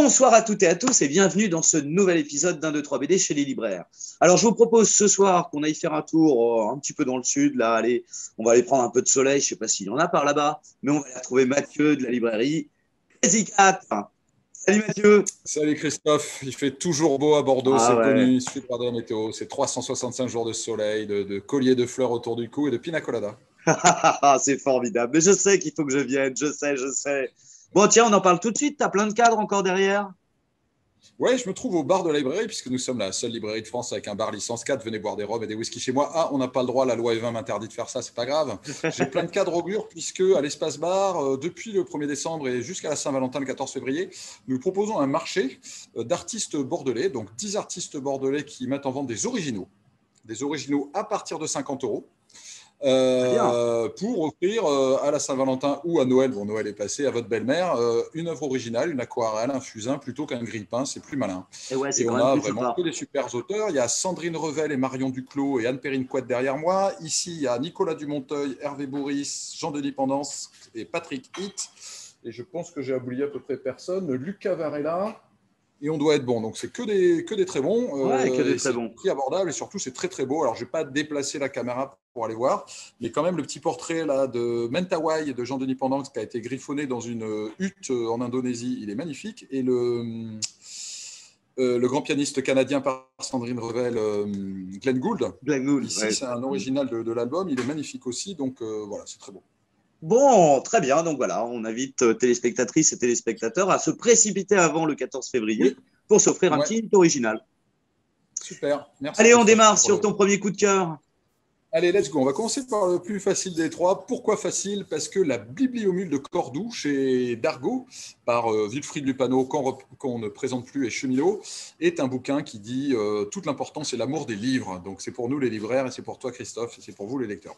Bonsoir à toutes et à tous et bienvenue dans ce nouvel épisode d'un 2, 3 BD chez les libraires. Alors je vous propose ce soir qu'on aille faire un tour un petit peu dans le sud. Là, allez, on va aller prendre un peu de soleil. Je ne sais pas s'il y en a par là-bas, mais on va aller trouver Mathieu de la librairie Crazy Cat. Salut Mathieu. Salut Christophe, il fait toujours beau à Bordeaux, Ah c'est ouais, connu, il suffit de regarder la météo, c'est 365 jours de soleil, de colliers de fleurs autour du cou et de pina colada. c'est formidable. Mais je sais qu'il faut que je vienne, je sais. Bon tiens, on en parle tout de suite. T'as plein de cadres encore derrière. Ouais, je me trouve au bar de la librairie, puisque nous sommes la seule librairie de France avec un bar licence 4, venez boire des rhums et des whisky chez moi. Ah, on n'a pas le droit, la loi E20 m'interdit de faire ça, c'est pas grave. J'ai plein de cadres augures, puisque à l'espace bar, depuis le 1er décembre et jusqu'à la Saint-Valentin le 14 février, nous proposons un marché d'artistes bordelais, donc 10 artistes bordelais qui mettent en vente des originaux à partir de 50 euros. Très bien. Pour offrir à la Saint-Valentin ou à Noël, bon Noël est passé, à votre belle-mère, une œuvre originale, une aquarelle, un fusain, plutôt qu'un grille-pain, c'est plus malin. Et ouais, c'est Et quand on même a plus vraiment sympa. que des super auteurs. Il y a Sandrine Revel et Marion Duclos et Anne-Perrine Couette derrière moi. Ici, il y a Nicolas Dumonteuil, Hervé Bourris, Jean-Denis Pendance et Patrick Hitt. Et je pense que j'ai oublié à peu près personne. Lucas Varela. Et on doit être bon. Donc, c'est que des très bons. Ouais, que des Et très c'est bons. prix abordable. Et surtout, c'est très, très beau. Alors, je ne vais pas déplacer la caméra pour aller voir. Mais quand même, le petit portrait là, de Mentawai de Jean-Denis Pendance qui a été griffonné dans une hutte en Indonésie, il est magnifique. Et le grand pianiste canadien par Sandrine Revel, Glenn Gould, Glenn Gould, ici, ouais. c'est un original de l'album. Il est magnifique aussi. Donc, voilà, c'est très beau. Bon, très bien. Donc voilà, on invite téléspectatrices et téléspectateurs à se précipiter avant le 14 février Oui, pour s'offrir un ouais, petit original. super. Merci Allez, on Christophe démarre pour sur le. ton premier coup de cœur. Allez, let's go. On va commencer par le plus facile des trois. Pourquoi facile? Parce que la Bibliomule de Cordoue chez Dargaud, par Wilfried Lupano, qu'on ne présente plus, et Cheminot, est un bouquin qui dit toute l'importance et l'amour des livres. Donc c'est pour nous les libraires, et c'est pour toi Christophe, et c'est pour vous les lecteurs.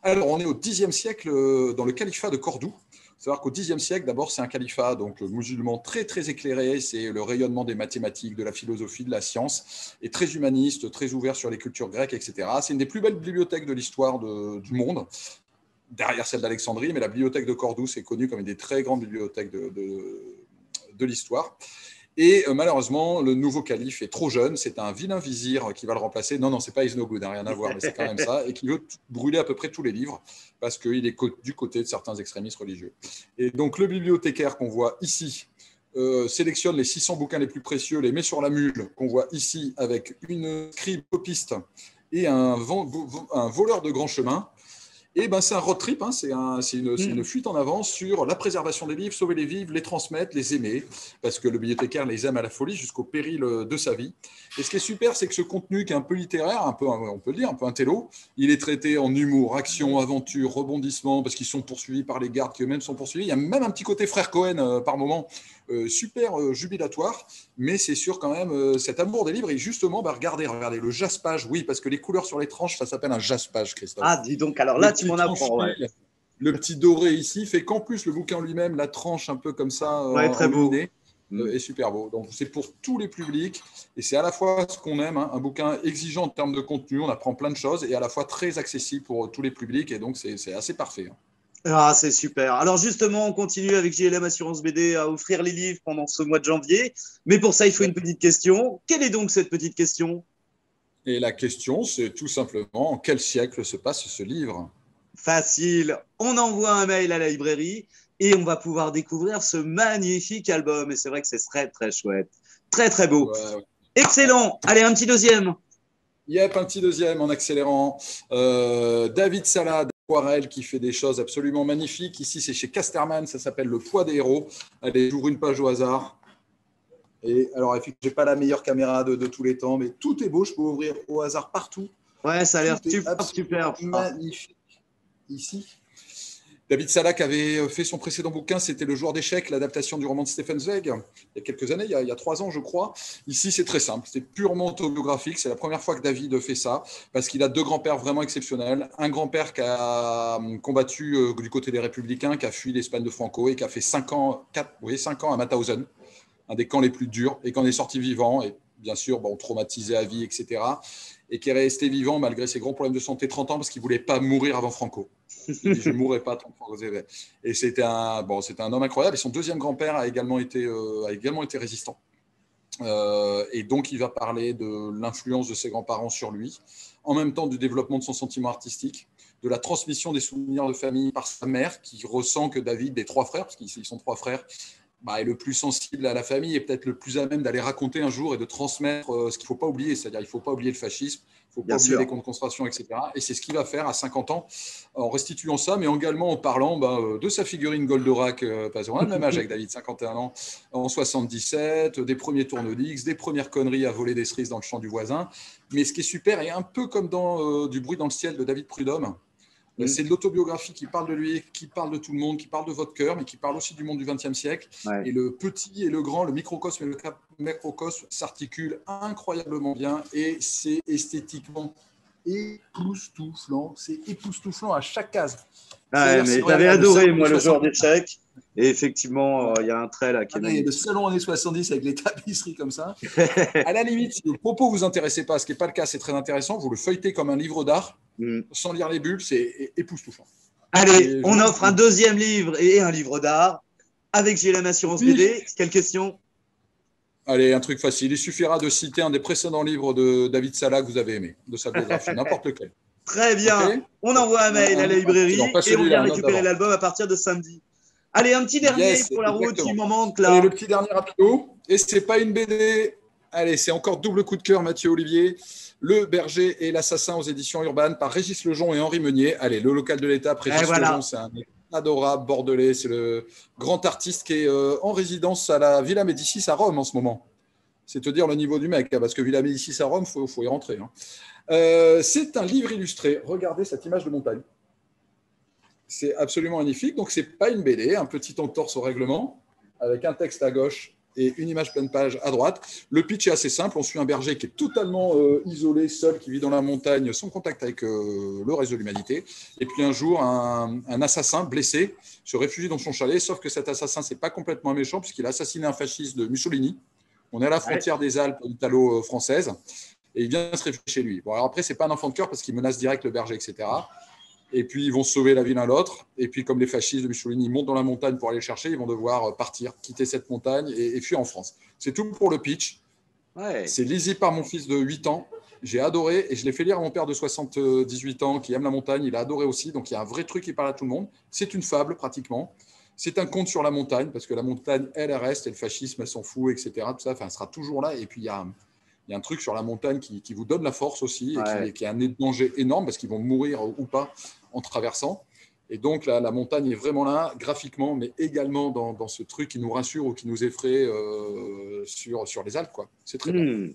Alors on est au Xe siècle dans le califat de Cordoue. Il faut savoir qu'au Xe siècle, d'abord, c'est un califat donc musulman très, très éclairé. C'est le rayonnement des mathématiques, de la philosophie, de la science, et très humaniste, très ouvert sur les cultures grecques, etc. C'est une des plus belles bibliothèques de l'histoire du monde, derrière celle d'Alexandrie, mais la bibliothèque de Cordoue, c'est connu comme une des très grandes bibliothèques de l'histoire. Et malheureusement, le nouveau calife est trop jeune. C'est un vilain vizir qui va le remplacer. Non, non, c'est pas Isnogoud, hein, rien à voir, mais c'est quand même ça. Et qui veut brûler à peu près tous les livres parce qu'il est du côté de certains extrémistes religieux. Et donc, le bibliothécaire qu'on voit ici sélectionne les 600 bouquins les plus précieux, les met sur la mule qu'on voit ici avec une scribe copiste et un voleur de grand chemin. Et ben, c'est un road trip, hein, c'est une fuite en avant sur la préservation des livres, sauver les vivres, les transmettre, les aimer, parce que le bibliothécaire les aime à la folie jusqu'au péril de sa vie. Et ce qui est super, c'est que ce contenu qui est un peu littéraire, un peu, on peut le dire, un peu intello, il est traité en humour, action, aventure, rebondissement, parce qu'ils sont poursuivis par les gardes qui eux-mêmes sont poursuivis. Il y a même un petit côté frère Cohen par moment, super jubilatoire, mais c'est sûr quand même, cet amour des livres, et justement, bah, regardez, le jaspage, oui, parce que les couleurs sur les tranches, ça s'appelle un jaspage, Ah, Christophe. dis donc, alors Le là, tu petit m'en apprends, ouais. tranché, le petit doré ici fait qu'en plus, le bouquin lui-même, la tranche un peu comme ça, Ouais, très beau. enluminée, est super beau. Donc, c'est pour tous les publics et c'est à la fois ce qu'on aime, hein, un bouquin exigeant en termes de contenu, on apprend plein de choses et à la fois très accessible pour tous les publics et donc c'est assez parfait, hein. Ah, c'est super. Alors justement, on continue avec JLM Assurance BD à offrir les livres pendant ce mois de janvier. Mais pour ça, il faut une Ouais. petite question. Quelle est donc cette petite question? Et la question, c'est tout simplement en quel siècle se passe ce livre? Facile. On envoie un mail à la librairie et on va pouvoir découvrir ce magnifique album. Et c'est vrai que c'est très, très chouette. Très, très beau. Ouais, ouais. Excellent. Allez, un petit deuxième. Yep, un petit deuxième en accélérant. David Salade, Aquarelle, qui fait des choses absolument magnifiques. Ici, c'est chez Casterman, ça s'appelle Le poids des héros. Allez, j'ouvre une page au hasard. Et alors, effectivement, je n'ai pas la meilleure caméra de tous les temps, mais tout est beau. Je peux ouvrir au hasard partout. Ouais, ça a l'air Tout est super, absolument super. magnifique ici. David Salak avait fait son précédent bouquin, c'était Le joueur d'échecs, l'adaptation du roman de Stefan Zweig, il y a quelques années, il y a 3 ans, je crois. Ici, c'est très simple, c'est purement autobiographique. C'est la première fois que David fait ça, parce qu'il a 2 grands-pères vraiment exceptionnels. Un grand-père qui a combattu du côté des Républicains, qui a fui l'Espagne de Franco et qui a fait 5 ans, 5 ans à Mauthausen, un des camps les plus durs, et qui en est sorti vivant. Et bien sûr, traumatisé à vie, etc. Et qui est resté vivant malgré ses grands problèmes de santé 30 ans parce qu'il ne voulait pas mourir avant Franco. Il dit, je ne mourrai pas tant que Franco Zeffirelli. Et c'était un homme incroyable. Et son deuxième grand-père a également été résistant. Et donc, il va parler de l'influence de ses grands-parents sur lui, en même temps du développement de son sentiment artistique, de la transmission des souvenirs de famille par sa mère, qui ressent que David, des 3 frères, parce qu'ils sont 3 frères, est le plus sensible à la famille et peut-être le plus à même d'aller raconter un jour et de transmettre ce qu'il ne faut pas oublier, c'est-à-dire il ne faut pas oublier le fascisme, il ne faut pas oublier les camps de concentration, etc. Et c'est ce qu'il va faire à 50 ans en restituant ça, mais également en parlant de sa figurine Goldorak, parce qu'on a le même âge avec David, 51 ans, en 77, des premiers tourne-disques, des premières conneries à voler des cerises dans le champ du voisin. Mais ce qui est super, et un peu comme dans Du bruit dans le ciel de David Prudhomme, c'est de l'autobiographie qui parle de lui, qui parle de tout le monde, qui parle de votre cœur, mais qui parle aussi du monde du XXe siècle. Ouais. Et le petit et le grand, le microcosme et le macrocosme s'articulent incroyablement bien et c'est esthétiquement époustouflant. C'est époustouflant à chaque case. Ouais, mais j'avais adoré, moi, le genre d'échec. Et effectivement, il y a un trait là qui est magnifique. Le salon années 70 avec les tapisseries comme ça. À la limite, si le propos ne vous intéressait pas, ce qui n'est pas le cas, c'est très intéressant, vous le feuilletez comme un livre d'art, sans lire les bulles, c'est époustouflant. Allez, on offre un deuxième livre et un livre d'art avec JLM Assurance BD. Quelle question? Allez, un truc facile. Il suffira de citer un des précédents livres de David Sala que vous avez aimé, de sa biographie, n'importe lequel. Très bien. Okay. On envoie un mail à la librairie et on vient récupérer l'album à partir de samedi. Allez, un petit dernier pour la route, il m'en manque là. Allez, le petit dernier rapido. Et c'est pas une BD. Allez, c'est encore double coup de cœur, Mathieu Olivier. Le berger et l'assassin aux éditions Urbanes par Régis Lejon et Henri Meunier. Allez, le local de l'étape, Régis Lejon, c'est un adorable bordelais. C'est le grand artiste qui est en résidence à la Villa Médicis à Rome en ce moment. C'est te dire le niveau du mec, parce que Villa Médicis à Rome, il faut y rentrer. C'est un livre illustré. Regardez cette image de montagne. C'est absolument magnifique. Donc, ce n'est pas une BD, un petit entorse au règlement, avec un texte à gauche et une image pleine page à droite. Le pitch est assez simple. On suit un berger qui est totalement isolé, seul, qui vit dans la montagne, sans contact avec le reste de l'humanité. Et puis un jour, un assassin blessé se réfugie dans son chalet, sauf que cet assassin, ce n'est pas complètement méchant, puisqu'il a assassiné un fasciste de Mussolini. On est à la frontière des Alpes italo-françaises. Et il vient se réfugier chez lui. Bon, alors après, ce n'est pas un enfant de cœur parce qu'il menace direct le berger, etc. Et puis, ils vont sauver la vie l'un l'autre. Et puis, comme les fascistes de Mussolini montent dans la montagne pour aller le chercher, ils vont devoir partir, quitter cette montagne et fuir en France. C'est tout pour le pitch. Ouais. C'est lisible par mon fils de 8 ans. J'ai adoré et je l'ai fait lire à mon père de 78 ans qui aime la montagne. Il a adoré aussi. Donc, il y a un vrai truc qui parle à tout le monde. C'est une fable, pratiquement. C'est un conte sur la montagne parce que la montagne, elle reste et le fascisme, elle s'en fout, etc. Tout ça, enfin, elle sera toujours là. Et puis, il y a un truc sur la montagne qui vous donne la force aussi et qui est un danger énorme parce qu'ils vont mourir ou pas en traversant. Et donc, la montagne est vraiment là, graphiquement, mais également dans ce truc qui nous rassure ou qui nous effraie sur les Alpes, quoi. C'est très bien.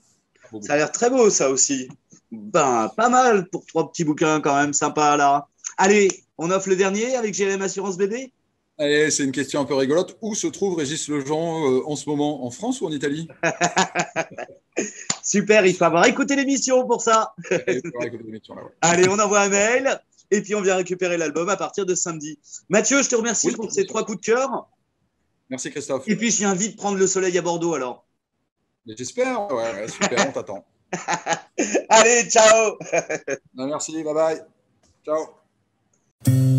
Ça a l'air très beau, ça aussi. Ben, pas mal pour 3 petits bouquins quand même, sympa là. Allez, on offre le dernier avec JLM Assurance BD. Allez, c'est une question un peu rigolote. Où se trouve Régis Lejon en ce moment? En France ou en Italie? Super, il faut avoir écouté l'émission pour ça. Allez, on envoie un mail et puis on vient récupérer l'album à partir de samedi. Mathieu, je te remercie pour ces 3 coups de cœur. Merci Christophe. Et puis je viens vite prendre le soleil à Bordeaux alors. J'espère, ouais, super, on t'attend. Allez, ciao. Merci, bye bye. Ciao.